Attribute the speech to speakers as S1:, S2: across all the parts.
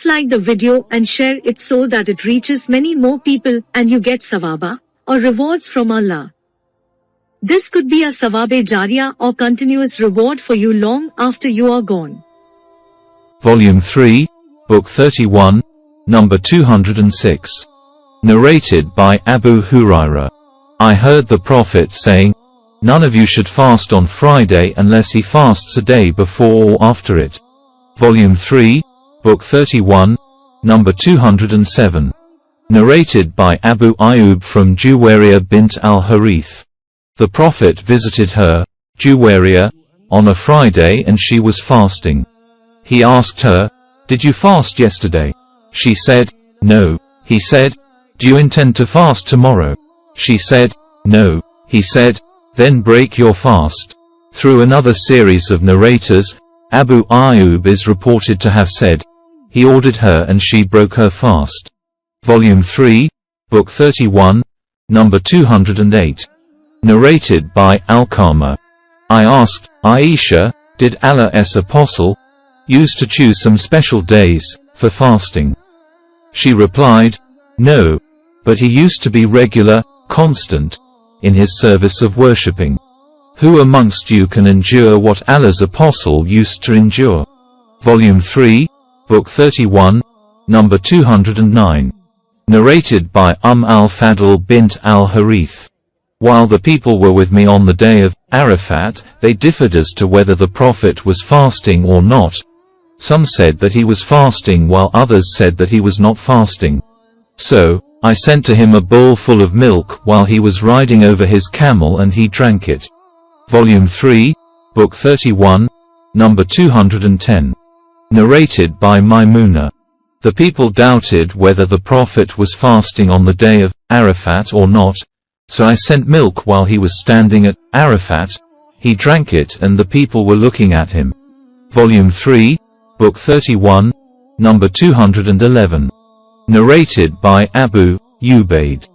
S1: Please like the video and share it so that it reaches many more people and you get sawaba, or rewards from Allah. This could be a sawabe jariyah or continuous reward for you long after you are gone.
S2: Volume 3, Book 31, number 206. Narrated by Abu Hurairah. I heard the Prophet saying, "None of you should fast on Friday unless he fasts a day before or after it." Volume 3, Book 31, number 207. Narrated by Abu Ayyub from Juwayriyah bint al-Harith. The Prophet visited her, Juwayriyah, on a Friday and she was fasting. He asked her, "Did you fast yesterday?" She said, "No." He said, "Do you intend to fast tomorrow?" She said, "No." He said, "Then break your fast." Through another series of narrators, Abu Ayyub is reported to have said, he ordered her and she broke her fast. Volume 3, Book 31, number 208. Narrated by Alqama. I asked Aisha, did Allah's Apostle used to choose some special days for fasting? She replied, "No, but he used to be regular, constant, in his service of worshipping. Who amongst you can endure what Allah's Apostle used to endure?" Volume 3, Book 31, number 209. Narrated by al-Fadl bint al-Harith. While the people were with me on the day of Arafat, they differed as to whether the Prophet was fasting or not. Some said that he was fasting while others said that he was not fasting. So, I sent to him a bowl full of milk while he was riding over his camel and he drank it. Volume 3, Book 31, number 210. Narrated by Maimuna. The people doubted whether the Prophet was fasting on the day of Arafat or not, so I sent milk while he was standing at Arafat. He drank it and the people were looking at him. Volume 3, Book 31, number 211. Narrated by Abu Ubaid.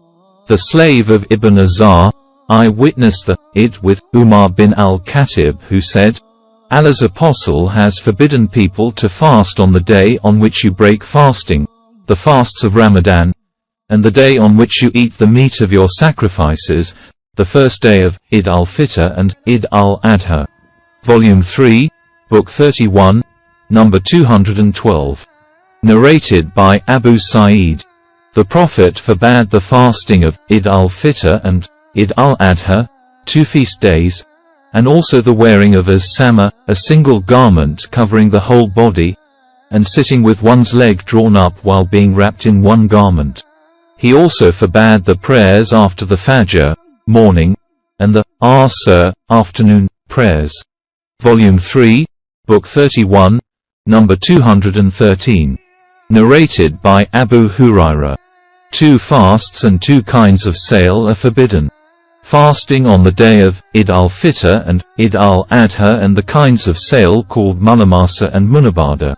S2: The slave of Ibn Azar, I witnessed the Id with Umar bin al-Khatib who said, Allah's Apostle has forbidden people to fast on the day on which you break fasting, the fasts of Ramadan, and the day on which you eat the meat of your sacrifices, the first day of Id al-Fitr and Id al-Adha. Volume 3, Book 31, number 212. Narrated by Abu Sa'id. The Prophet forbade the fasting of Id al-Fitr and Id al-Adha, 2 feast days, and also the wearing of as-sama, a single garment covering the whole body, and sitting with one's leg drawn up while being wrapped in one garment. He also forbade the prayers after the Fajr, morning, and the Asr, afternoon, prayers. Volume 3, Book 31, number 213. Narrated by Abu Hurairah. 2 fasts and 2 kinds of sale are forbidden. Fasting on the day of Id al-Fitr and Id al-Adha and the kinds of sale called Mulamasa and Munabada.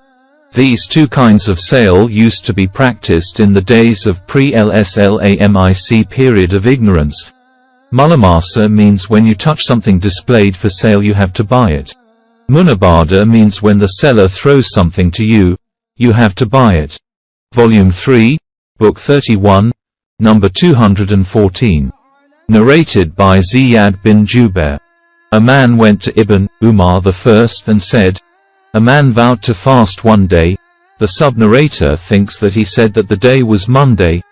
S2: These 2 kinds of sale used to be practiced in the days of pre-Islamic period of ignorance. Mulamasa means when you touch something displayed for sale you have to buy it. Munabada means when the seller throws something to you, you have to buy it. Volume 3, Book 31, number 214. Narrated by Ziyad bin Jubair. A man went to Ibn Umar I and said, a man vowed to fast one day. The sub-narrator thinks that he said that the day was Monday,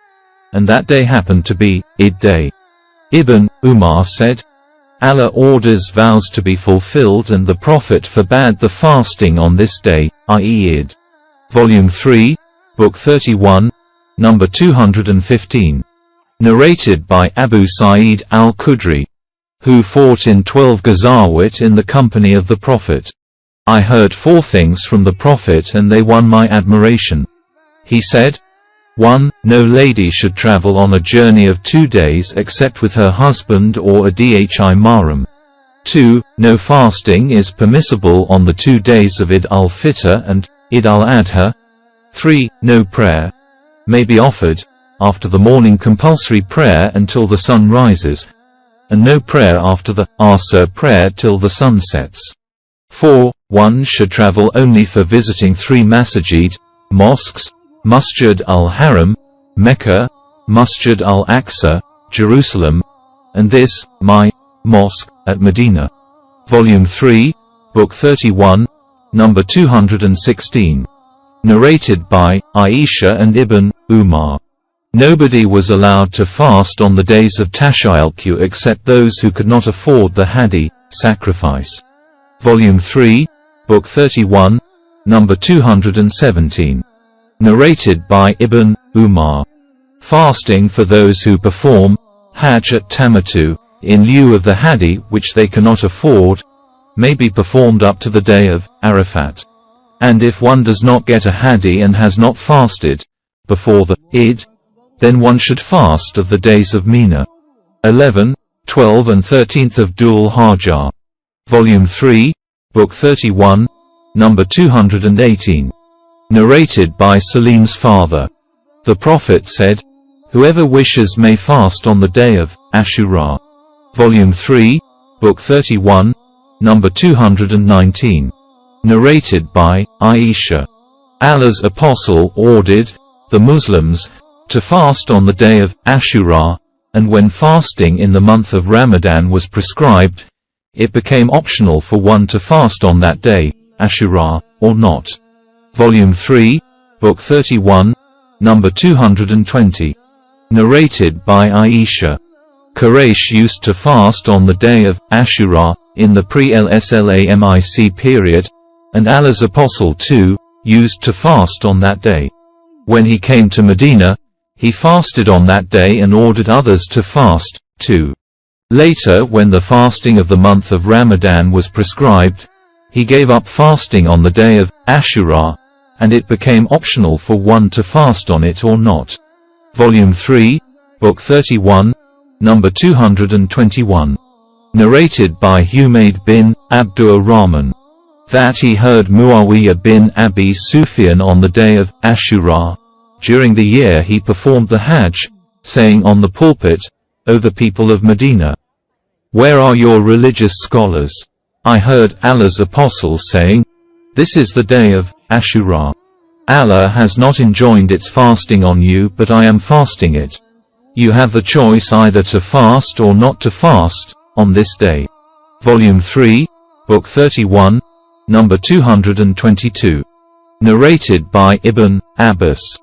S2: and that day happened to be Id day. Ibn Umar said, Allah orders vows to be fulfilled and the Prophet forbade the fasting on this day, i.e. Id. Volume 3, Book 31, number 215. Narrated by Abu Sa'id al-Khudri, who fought in 12 Ghazawat in the company of the Prophet. I heard 4 things from the Prophet and they won my admiration. He said, 1. No lady should travel on a journey of 2 days except with her husband or a dhi mahram. 2. No fasting is permissible on the 2 days of Id al-Fitr and Id al-Adha. 3. No prayer may be offered after the morning compulsory prayer until the sun rises, and no prayer after the Asr prayer till the sun sets. 4. One should travel only for visiting 3 masajid, mosques, Masjid al-Haram, Mecca, Masjid al-Aqsa, Jerusalem, and this, my mosque, at Medina. Volume 3, Book 31, number 216. Narrated by Aisha and Ibn Umar. Nobody was allowed to fast on the days of Tashriq except those who could not afford the hadi, sacrifice. Volume 3, Book 31, number 217. Narrated by Ibn Umar. Fasting for those who perform Hajj at Tamattu, in lieu of the hadi which they cannot afford, may be performed up to the day of Arafat. And if one does not get a hadi and has not fasted before the Eid, then one should fast of the days of Mina. 11, 12 and 13th of Dhul Hijjah. Volume 3, Book 31, number 218. Narrated by Salim's father. The Prophet said, "Whoever wishes may fast on the day of Ashura." Volume 3, Book 31, number 219. Narrated by Aisha. Allah's Apostle ordered the Muslims to fast on the day of Ashura, and when fasting in the month of Ramadan was prescribed, it became optional for one to fast on that day, Ashura, or not. Volume 3, Book 31, number 220. Narrated by Aisha. Quraysh used to fast on the day of Ashura, in the pre-Islamic period, and Allah's Apostle too, used to fast on that day. When he came to Medina, he fasted on that day and ordered others to fast, too. Later, when the fasting of the month of Ramadan was prescribed, he gave up fasting on the day of Ashura, and it became optional for one to fast on it or not. Volume 3, Book 31, number 221. Narrated by Humayd bin Abdur Rahman. That he heard Muawiyah bin Abi Sufyan on the day of Ashura, during the year he performed the Hajj, saying on the pulpit, "O the people of Medina, where are your religious scholars? I heard Allah's Apostle saying, this is the day of Ashura. Allah has not enjoined its fasting on you, but I am fasting it. You have the choice either to fast or not to fast on this day." Volume 3, Book 31, number 222. Narrated by Ibn Abbas.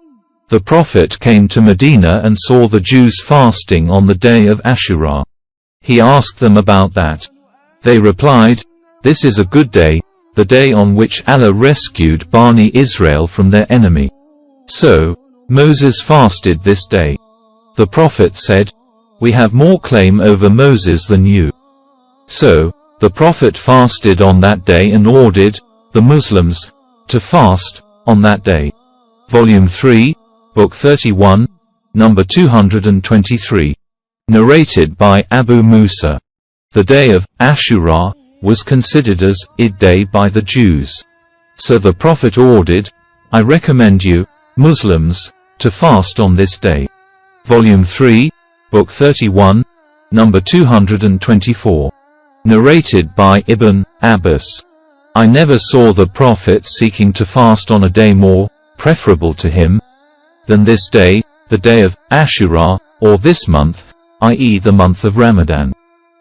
S2: The Prophet came to Medina and saw the Jews fasting on the day of Ashura. He asked them about that. They replied, "This is a good day, the day on which Allah rescued Bani Israel from their enemy. So, Moses fasted this day." The Prophet said, "We have more claim over Moses than you." So, the Prophet fasted on that day and ordered the Muslims to fast on that day. Volume 3, Book 31, number 223. Narrated by Abu Musa. The day of Ashura was considered as Eid day by the Jews. So the Prophet ordered, "I recommend you, Muslims, to fast on this day." Volume 3, Book 31, number 224. Narrated by Ibn Abbas. I never saw the Prophet seeking to fast on a day more preferable to him than this day, the day of Ashura, or this month, i.e. the month of Ramadan.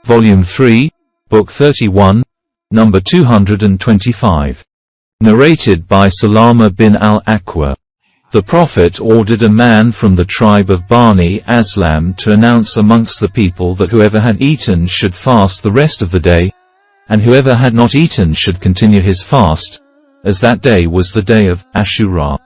S2: Volume 3, Book 31, number 225. Narrated by Salama bin al-Aqwa. The Prophet ordered a man from the tribe of Bani Aslam to announce amongst the people that whoever had eaten should fast the rest of the day, and whoever had not eaten should continue his fast, as that day was the day of Ashura.